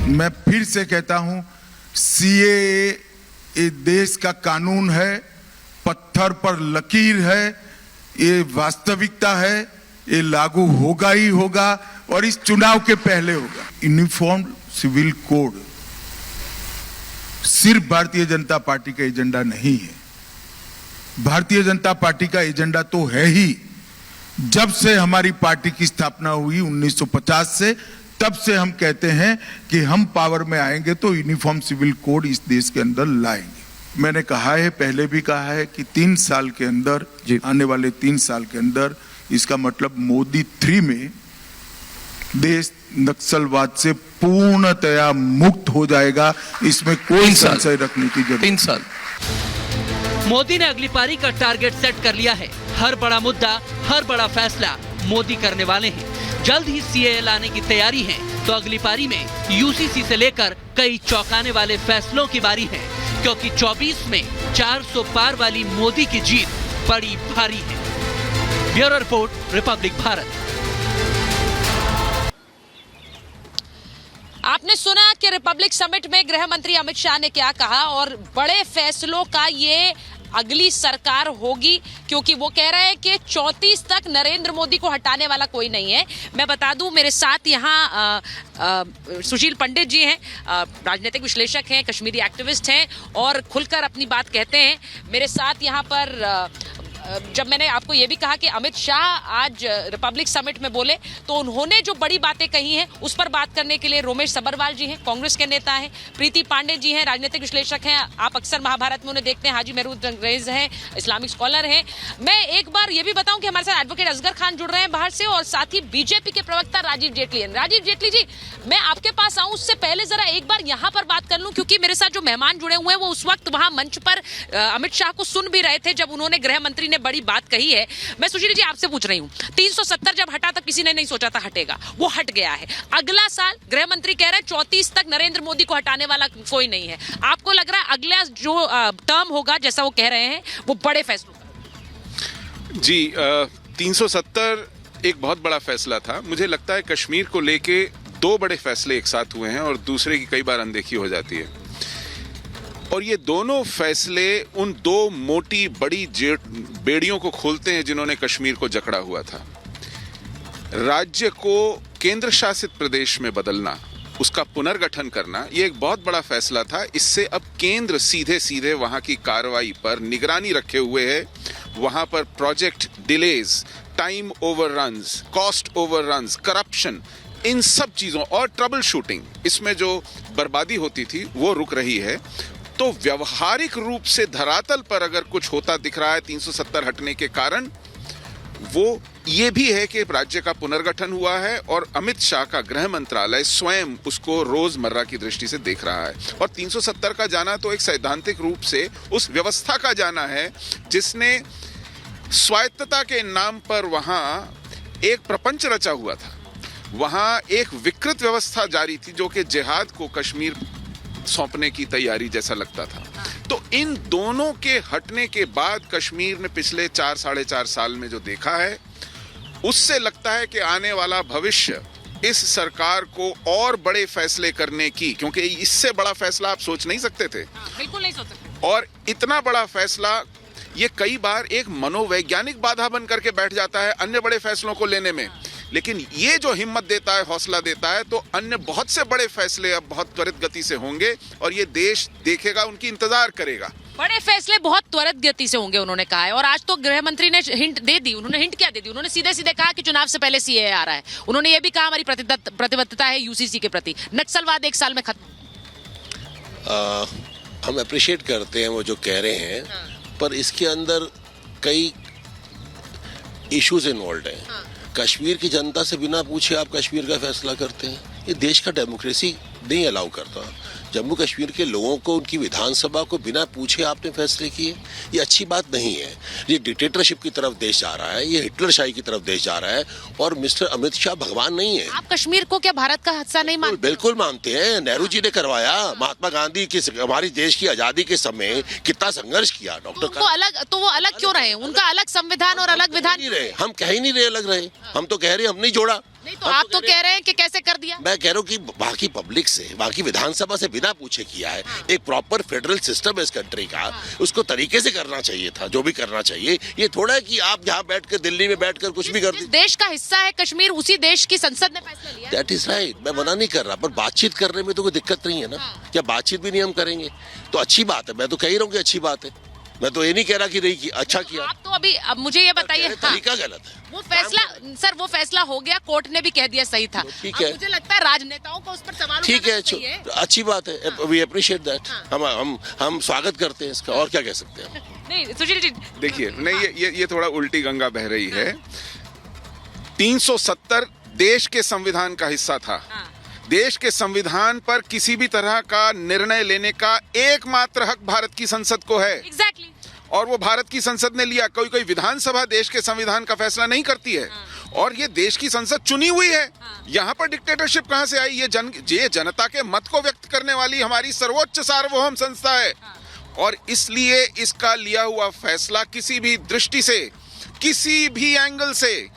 मैं फिर से कहता हूं, सीएए ये देश का कानून है, पत्थर पर लकीर है, ये वास्तविकता है, ये लागू होगा ही होगा और इस चुनाव के पहले होगा। यूनिफॉर्म सिविल कोड सिर्फ भारतीय जनता पार्टी का एजेंडा नहीं है। भारतीय जनता पार्टी का एजेंडा तो है ही। जब से हमारी पार्टी की स्थापना हुई 1950 से, तब से हम कहते हैं कि हम पावर में आएंगे तो यूनिफॉर्म सिविल कोड इस देश के अंदर लाएंगे। मैंने कहा है, पहले भी कहा है कि 3 साल के अंदर, आने वाले 3 साल के अंदर, इसका मतलब मोदी 3 में देश नक्सलवाद से पूर्णतया मुक्त हो जाएगा। इसमें कोई संशय रखने की जरूरत। 3 साल मोदी ने अगली पारी का टारगेट सेट कर लिया है। हर बड़ा मुद्दा, हर बड़ा फैसला मोदी करने वाले हैं। जल्द ही सीएए लाने की तैयारी है, तो अगली पारी में यूसीसी से लेकर कई चौंकाने वाले फैसलों की बारी है, क्योंकि 24 में 400 पार वाली मोदी की जीत बड़ी भारी है। Bureau report, Republic Bharat. आपने सुना कि रिपब्लिक समिट में गृह मंत्री अमित शाह ने क्या कहा, और बड़े फैसलों का ये अगली सरकार होगी, क्योंकि वो कह रहे हैं कि 34 तक नरेंद्र मोदी को हटाने वाला कोई नहीं है। मैं बता दूं, मेरे साथ यहाँ सुशील पंडित जी हैं, राजनीतिक विश्लेषक हैं, कश्मीरी एक्टिविस्ट हैं और खुलकर अपनी बात कहते हैं। मेरे साथ यहाँ पर जब मैंने आपको ये भी कहा कि अमित शाह आज रिपब्लिक समिट में बोले, तो उन्होंने जो बड़ी बातें कही हैं उस पर बात करने के लिए रोमेश सब्बरवाल जी हैं, कांग्रेस के नेता हैं, प्रीति पांडे जी हैं, राजनीतिक विश्लेषक हैं, आप अक्सर महाभारत में उन्हें देखते हैं, हाजी महमूद अंग्रेज हैं, इस्लामिक स्कॉलर हैं। मैं एक बार ये भी बताऊं कि हमारे साथ एडवोकेट असगर खान जुड़ रहे हैं बाहर से, और साथ ही बीजेपी के प्रवक्ता राजीव जेटली हैं। राजीव जेटली जी, मैं आपके पास आऊं उससे पहले जरा एक बार यहाँ पर बात कर लूं, क्योंकि मेरे साथ जो मेहमान जुड़े हुए हैं वो उस वक्त वहां मंच पर अमित शाह को सुन भी रहे थे जब उन्होंने गृह मंत्री ने बड़ी बात कही है। मैं सुशील जी आपसे पूछ रही हूं, 370 जब हटा तब किसी ने नहीं सोचा था हटेगा, वो हट गया है। अगला साल गृह मंत्री कह रहे हैं 34 तक नरेंद्र मोदी को हटाने वाला कोई नहीं है। आपको लग रहा है अगला जो टर्म होगा, जैसा वो कह रहे हैं, वो बड़े फैसलों का? जी, 370 एक बहुत बड़ा फैसला था। मुझे लगता है कश्मीर को लेके 2 बड़े फैसले एक साथ हुए हैं और दूसरे की कई बार अनदेखी हो जाती है, और ये दोनों फैसले उन 2 मोटी बड़ी बेड़ियों को खोलते हैं जिन्होंने कश्मीर को जकड़ा हुआ था। राज्य को केंद्र शासित प्रदेश में बदलना, उसका पुनर्गठन करना, ये एक बहुत बड़ा फैसला था। इससे अब केंद्र सीधे सीधे वहां की कार्रवाई पर निगरानी रखे हुए है। वहां पर project delays, time overruns, cost overruns, corruption, इन सब चीजों और ट्रबल शूटिंग, इसमें जो बर्बादी होती थी वो रुक रही है। तो व्यवहारिक रूप से धरातल पर अगर कुछ होता दिख रहा है 370 हटने के कारण, वो ये भी है कि राज्य का पुनर्गठन हुआ है और अमित शाह का गृह मंत्रालय स्वयं उसको रोजमर्रा की दृष्टि से देख रहा है। और 370 का जाना तो एक सैद्धांतिक रूप से उस व्यवस्था का जाना है जिसने स्वायत्तता के नाम पर वहां एक प्रपंच रचा हुआ था। वहां एक विकृत व्यवस्था जारी थी जो कि जिहाद को कश्मीर सौंपने की तैयारी जैसा लगता था। तो इन दोनों के हटने के बाद कश्मीर ने पिछले 4 साढ़े 4 साल में जो देखा है, उससे लगता है कि आने वाला भविष्य इस सरकार को और बड़े फैसले करने की, क्योंकि इससे बड़ा फैसला आप सोच नहीं सकते थे। बिल्कुल नहीं सोच सकते। और इतना बड़ा फैसला ये कई बार एक मनोवैज्ञानिक बाधा बन करके बैठ जाता है अन्य बड़े फैसलों को लेने में, लेकिन ये जो हिम्मत देता है, हौसला देता है, तो अन्य बहुत से बड़े फैसले अब बहुत त्वरित गति से होंगे और ये देश देखेगा, उनकी इंतजार करेगा। बड़े फैसले बहुत त्वरित गति से होंगे उन्होंने कहा है, और आज तो गृह मंत्री ने हिंट दे दी। उन्होंने हिंट क्या दे दी? उन्होंने सीधे सीधे कहा कि चुनाव से पहले सीएए आ रहा है। उन्होंने ये भी कहा हमारी प्रतिबद्धता है यूसीसी के प्रति, नक्सलवाद 1 साल में खत्म। हम अप्रिशिएट करते हैं वो जो कह रहे हैं, पर इसके अंदर कई इश्यूज इन्वॉल्व हैं। कश्मीर की जनता से बिना पूछे आप कश्मीर का फैसला करते हैं, ये देश का डेमोक्रेसी नहीं अलाउ करता। जम्मू कश्मीर के लोगों को, उनकी विधानसभा को बिना पूछे आपने फैसले किए, ये अच्छी बात नहीं है। ये डिक्टेटरशिप की तरफ देश जा रहा है, ये हिटलरशाही की तरफ देश जा रहा है, और मिस्टर अमित शाह भगवान नहीं है। आप कश्मीर को क्या भारत का हिस्सा नहीं मानते? बिल्कुल मानते हैं। नेहरू जी ने करवाया, महात्मा गांधी की हमारी देश की आजादी के समय कितना संघर्ष किया। डॉक्टर तो वो अलग क्यों रहे? उनका अलग संविधान और अलग विधान। हम कह ही नहीं रहे अलग रहे, हम तो कह रहे हम नहीं जोड़ा। नहीं तो आप तो कह रहे हैं कि कैसे कर दिया। मैं कह रहा हूँ कि बाकी पब्लिक से, बाकी विधानसभा से बिना पूछे किया है। एक प्रॉपर फेडरल सिस्टम है इस कंट्री का, उसको तरीके से करना चाहिए था, जो भी करना चाहिए। ये थोड़ा है कि आप यहाँ बैठकर, दिल्ली में बैठकर कुछ भी कर जिस दीजिए। देश का हिस्सा है कश्मीर, उसी देश की संसद ने फैसला लिया। दैट इज राइट, मैं मना नहीं कर रहा, पर बातचीत करने में तो कोई दिक्कत नहीं है ना। क्या बातचीत भी नहीं हम करेंगे तो अच्छी बात है। मैं तो कह ही रहा हूँ कि अच्छी बात है, मैं तो ये नहीं कह रहा कि नहीं की अच्छा किया। आप तो अभी अब मुझे ये बताइए, तरीका गलत है। वो फैसला सर, वो फैसला हो गया, कोर्ट ने भी कह दिया सही था। ठीक अब है। मुझे लगता है राजनेताओं को उस पर सवाल ठीक है, उठाना चाहिए। अच्छी बात है, वी अप्रिशिएट दैट। हम स्वागत करते हैं इसका, और क्या कह सकते हैं हम। नहीं सुशील जी, देखिए, नहीं ये थोड़ा उल्टी गंगा बह रही है। 370 देश के संविधान का हिस्सा था। देश के संविधान पर किसी भी तरह का निर्णय लेने का एकमात्र हक भारत की संसद को है। एग्जैक्टली। और वो भारत की संसद ने लिया। कोई विधानसभा देश के संविधान का फैसला नहीं करती है। और ये देश की संसद चुनी हुई है। यहाँ पर डिक्टेटरशिप कहाँ से आई? ये जनता के मत को व्यक्त करने वाली हमारी सर्वोच्च सार्वभौम संस्था है। और इसलिए इसका लिया हुआ फैसला किसी भी दृष्टि से, किसी भी एंगल से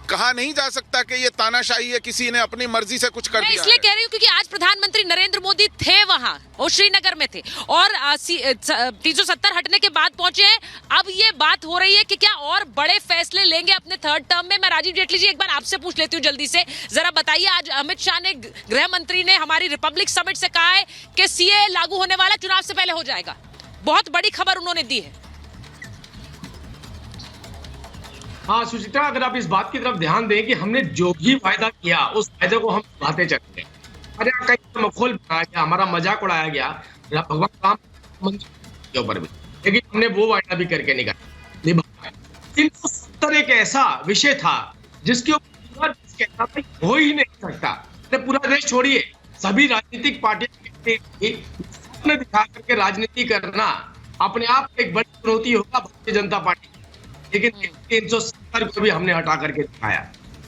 कहा नहीं जा सकता कि ये तानाशाही है, किसी ने अपनी मर्जी से कुछ कर मैं दिया इसलिए है। कह रही हूँ क्योंकि आज प्रधानमंत्री नरेंद्र मोदी थे वहां, वो श्रीनगर में थे और 370 हटने के बाद पहुंचे हैं। अब ये बात हो रही है कि क्या और बड़े फैसले लेंगे अपने थर्ड टर्म में। मैं राजीव जेटली जी एक बार आपसे पूछ लेती हूँ जल्दी से, जरा बताइए। आज अमित शाह ने, गृह मंत्री ने हमारी रिपब्लिक समिट से कहा है कि सीए लागू होने वाला चुनाव से पहले हो जाएगा। बहुत बड़ी खबर उन्होंने दी है। हाँ सुचित्रा, अगर आप इस बात की तरफ ध्यान दें कि हमने जो भी वायदा किया उस वायदे को हम निभाते चलते हैं। अरे कहीं मखौल बनाया गया, हमारा मजाक उड़ाया गया भगवान राम मंदिर के ऊपर भी, लेकिन हमने वो वायदा भी करके निभाया। 370 एक ऐसा विषय था जिसके ऊपर हो ही नहीं सकता। पूरा देश छोड़िए, सभी राजनीतिक पार्टियां दिखा करके राजनीति करना अपने आप एक बड़ी चुनौती होगा भारतीय जनता पार्टी। लेकिन 370 को भी हमने हटा करके दिखाया।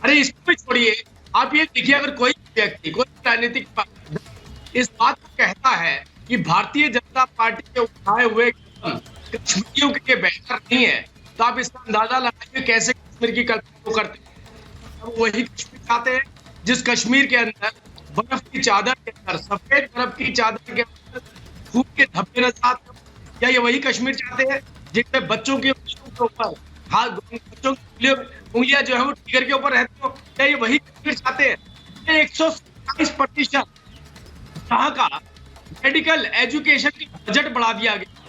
अरे इसको भी छोड़िए, आप ये देखिए, अगर कोई व्यक्ति, कोई राजनीतिक पार्टी इस बात को कहता है कि भारतीय जनता पार्टी के उठाए हुए कश्मीरियों के लिए बेहतर नहीं है, तो आप इसका अंदाजा लगाइए कैसे कश्मीर की कल्पना को करते हैं। अब वही कश्मीर चाहते हैं जिस कश्मीर के अंदर बर्फ की चादर के अंदर, सफेद बर्फ की चादर के अंदर खून के धब्बे नजर आते हैं। क्या ये वही कश्मीर चाहते हैं जिसमें बच्चों के ऊपर, हाँ, बच्चों की उंगलियां जो है वो टिगर के ऊपर रहती हो? क्या ये वही कश्मीर चाहते हैं? 127% यहाँ का मेडिकल एजुकेशन का बजट बढ़ा दिया गया,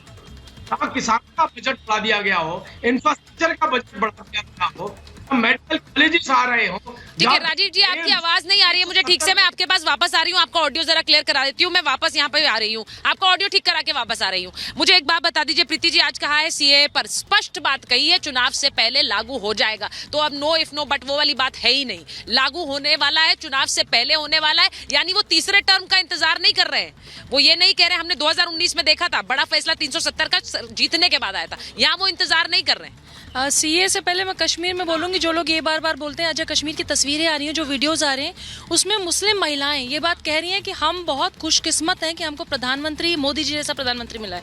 यहाँ किसानों का बजट बढ़ा दिया गया हो, इंफ्रास्ट्रक्चर का बजट बढ़ा दिया गया हो, मेडिकल कॉलेजेस आ रहे हो। ठीक है राजीव जी, आपकी आवाज नहीं आ रही है मुझे ठीक से। मैं आपके पास वापस आ रही हूँ, आपका ऑडियो जरा क्लियर करा देती हूँ। मैं वापस यहाँ पे आ रही हूँ, आपका ऑडियो ठीक करा के वापस आ रही हूँ। मुझे एक बात बता दीजिए, प्रीति जी आज कहा है सीए पर स्पष्ट बात कही है, चुनाव से पहले लागू हो जाएगा। तो अब नो इफ नो बट वो वाली बात है ही नहीं, लागू होने वाला है, चुनाव से पहले होने वाला है। यानी वो तीसरे टर्म का इंतजार नहीं कर रहे हैं। वो ये नहीं कह रहे हमने 2019 में देखा था, बड़ा फैसला 370 का जीतने के बाद आया था, यहाँ वो इंतजार नहीं कर रहे हैं। सीए से पहले मैं कश्मीर में बोलूँगी, जो लोग ये बार बार बोलते हैं, आज कश्मीर की तस्वीरें आ रही हैं, जो वीडियोस आ रहे हैं, उसमें मुस्लिम महिलाएं ये बात कह रही हैं कि हम बहुत खुशकिस्मत हैं कि हमको प्रधानमंत्री मोदी जी जैसा प्रधानमंत्री मिला है।